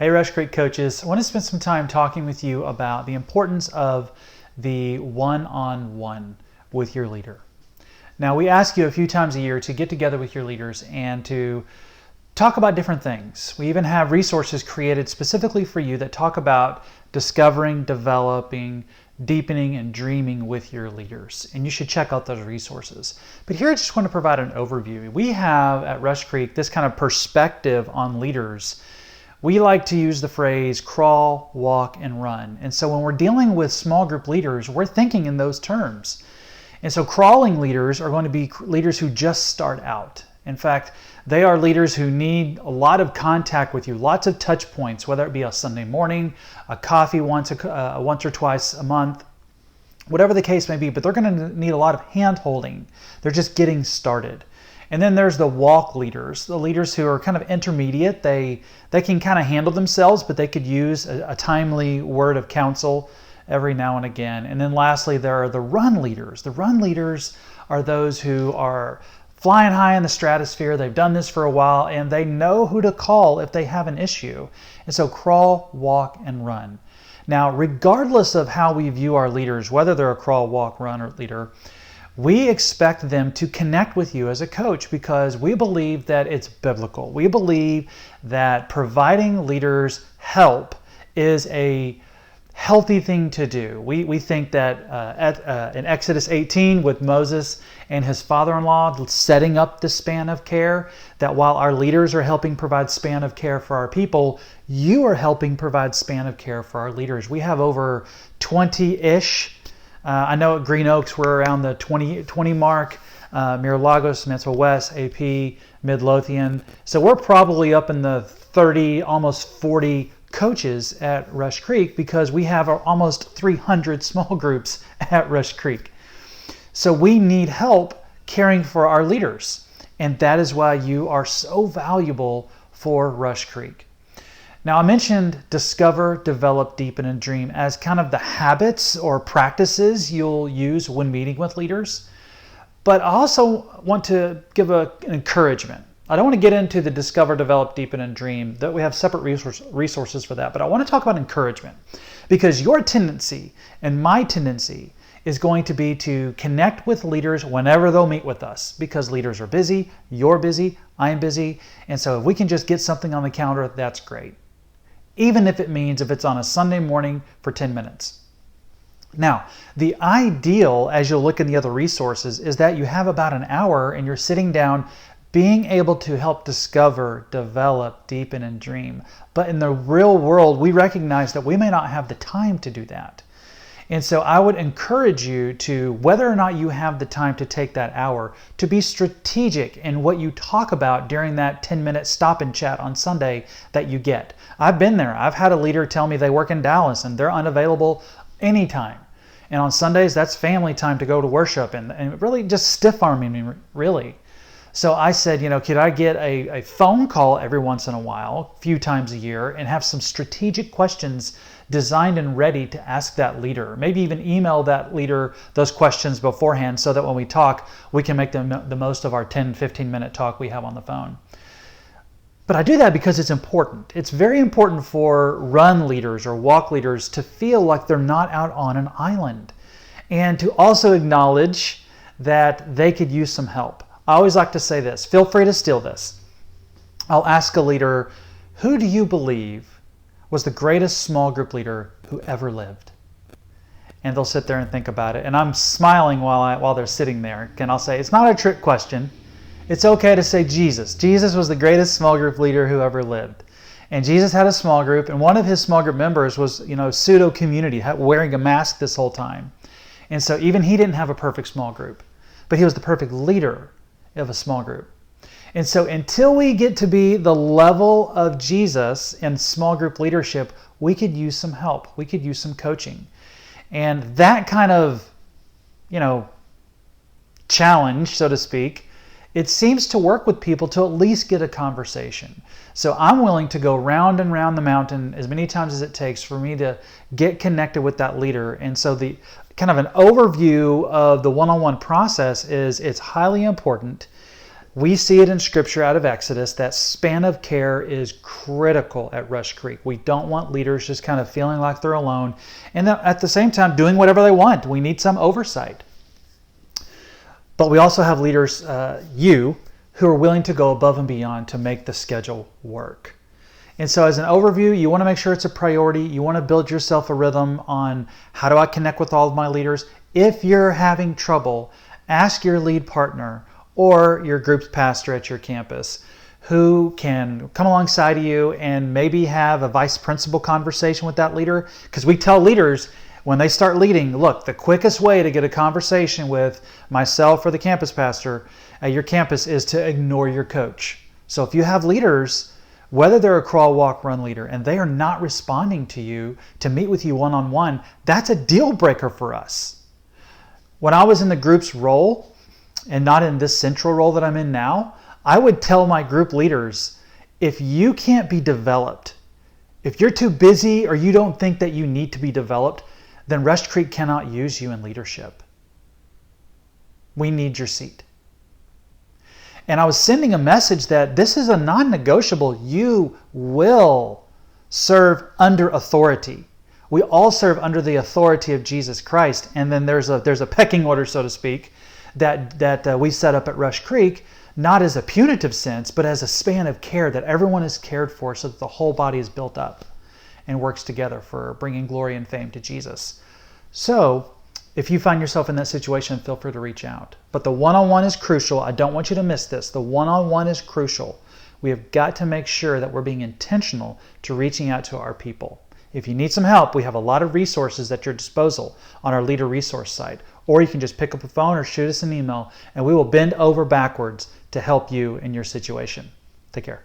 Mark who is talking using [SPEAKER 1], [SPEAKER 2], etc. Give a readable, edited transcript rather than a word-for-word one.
[SPEAKER 1] Hey Rush Creek coaches, I want to spend some time talking with you about the importance of the one-on-one with your leader. Now, we ask you a few times a year to get together with your leaders and to talk about different things. We even have resources created specifically for you that talk about discovering, developing, deepening, and dreaming with your leaders. And you should check out those resources. But here I just want to provide an overview. We have at Rush Creek this kind of perspective on leaders. We like to use the phrase crawl, walk, and run. And so when we're dealing with small group leaders, we're thinking in those terms. And so crawling leaders are going to be leaders who just start out. In fact, they are leaders who need a lot of contact with you, lots of touch points, whether it be a Sunday morning, a coffee once or twice a month, whatever the case may be, but they're going to need a lot of hand-holding. They're just getting started. And then there's the walk leaders, the leaders who are kind of intermediate. They can kind of handle themselves, but they could use a timely word of counsel every now and again. And then lastly, there are the run leaders. The run leaders are those who are flying high in the stratosphere. They've done this for a while, and they know who to call if they have an issue. And so crawl, walk, and run. Now, regardless of how we view our leaders, whether they're a crawl, walk, run, or leader, we expect them to connect with you as a coach because we believe that it's biblical. We believe that providing leaders help is a healthy thing to do. We think that in Exodus 18 with Moses and his father-in-law setting up the span of care, that while our leaders are helping provide span of care for our people, you are helping provide span of care for our leaders. We have over 20-ish. I know at Green Oaks we're around the 20 mark, Miralagos, Mansfield West, AP, Midlothian. So we're probably up in the 30, almost 40 coaches at Rush Creek because we have almost 300 small groups at Rush Creek. So we need help caring for our leaders. And that is why you are so valuable for Rush Creek. Now, I mentioned discover, develop, deepen, and dream as kind of the habits or practices you'll use when meeting with leaders. But I also want to give an encouragement. I don't want to get into the discover, develop, deepen, and dream. That we have separate resources for that. But I want to talk about encouragement because your tendency and my tendency is going to be to connect with leaders whenever they'll meet with us because leaders are busy, you're busy, I'm busy. And so if we can just get something on the calendar, that's great. Even if it means if it's on a Sunday morning for 10 minutes. Now, the ideal, as you'll look in the other resources, is that you have about an hour and you're sitting down being able to help discover, develop, deepen, and dream. But in the real world, we recognize that we may not have the time to do that. And so I would encourage you to, whether or not you have the time to take that hour, to be strategic in what you talk about during that 10-minute stop and chat on Sunday that you get. I've been there. I've had a leader tell me they work in Dallas and they're unavailable anytime. And on Sundays, that's family time to go to worship and really just stiff-arming me, really. So I said, could I get a phone call every once in a while, a few times a year, and have some strategic questions designed and ready to ask that leader. Maybe even email that leader those questions beforehand so that when we talk, we can make the most of our 10, 15-minute talk we have on the phone. But I do that because it's important. It's very important for run leaders or walk leaders to feel like they're not out on an island and to also acknowledge that they could use some help. I always like to say this, feel free to steal this. I'll ask a leader, who do you believe was the greatest small group leader who ever lived? And they'll sit there and think about it. And I'm smiling while they're sitting there. And I'll say, it's not a trick question. It's okay to say Jesus. Jesus was the greatest small group leader who ever lived. And Jesus had a small group, and one of his small group members was, pseudo community, wearing a mask this whole time. And so even he didn't have a perfect small group, but he was the perfect leader of a small group. And so until we get to be the level of Jesus in small group leadership, we could use some help. We could use some coaching. And that kind of, challenge, so to speak, it seems to work with people to at least get a conversation. So I'm willing to go round and round the mountain as many times as it takes for me to get connected with that leader. And so the kind of an overview of the one-on-one process is it's highly important We see it in Scripture out of Exodus. That span of care is critical at Rush Creek. We don't want leaders just kind of feeling like they're alone and at the same time doing whatever they want. We need some oversight. But we also have leaders, who are willing to go above and beyond to make the schedule work. And so as an overview, you want to make sure it's a priority. You want to build yourself a rhythm on how do I connect with all of my leaders. If you're having trouble, ask your lead partner or your group's pastor at your campus who can come alongside of you and maybe have a vice principal conversation with that leader. Because we tell leaders when they start leading, look, the quickest way to get a conversation with myself or the campus pastor at your campus is to ignore your coach. So if you have leaders, whether they're a crawl, walk, run leader, and they are not responding to you to meet with you one-on-one, that's a deal breaker for us. When I was in the group's role and not in this central role that I'm in now, I would tell my group leaders, if you can't be developed, if you're too busy or you don't think that you need to be developed, then Rush Creek cannot use you in leadership. We need your seat. And I was sending a message that this is a non-negotiable. You will serve under authority. We all serve under the authority of Jesus Christ. And then there's a pecking order, so to speak, that we set up at Rush Creek, not as a punitive sense, but as a span of care that everyone is cared for so that the whole body is built up and works together for bringing glory and fame to Jesus. So if you find yourself in that situation, feel free to reach out. But the one-on-one is crucial. I don't want you to miss this. The one-on-one is crucial. We have got to make sure that we're being intentional to reaching out to our people. If you need some help, we have a lot of resources at your disposal on our leader resource site. Or you can just pick up a phone or shoot us an email, and we will bend over backwards to help you in your situation. Take care.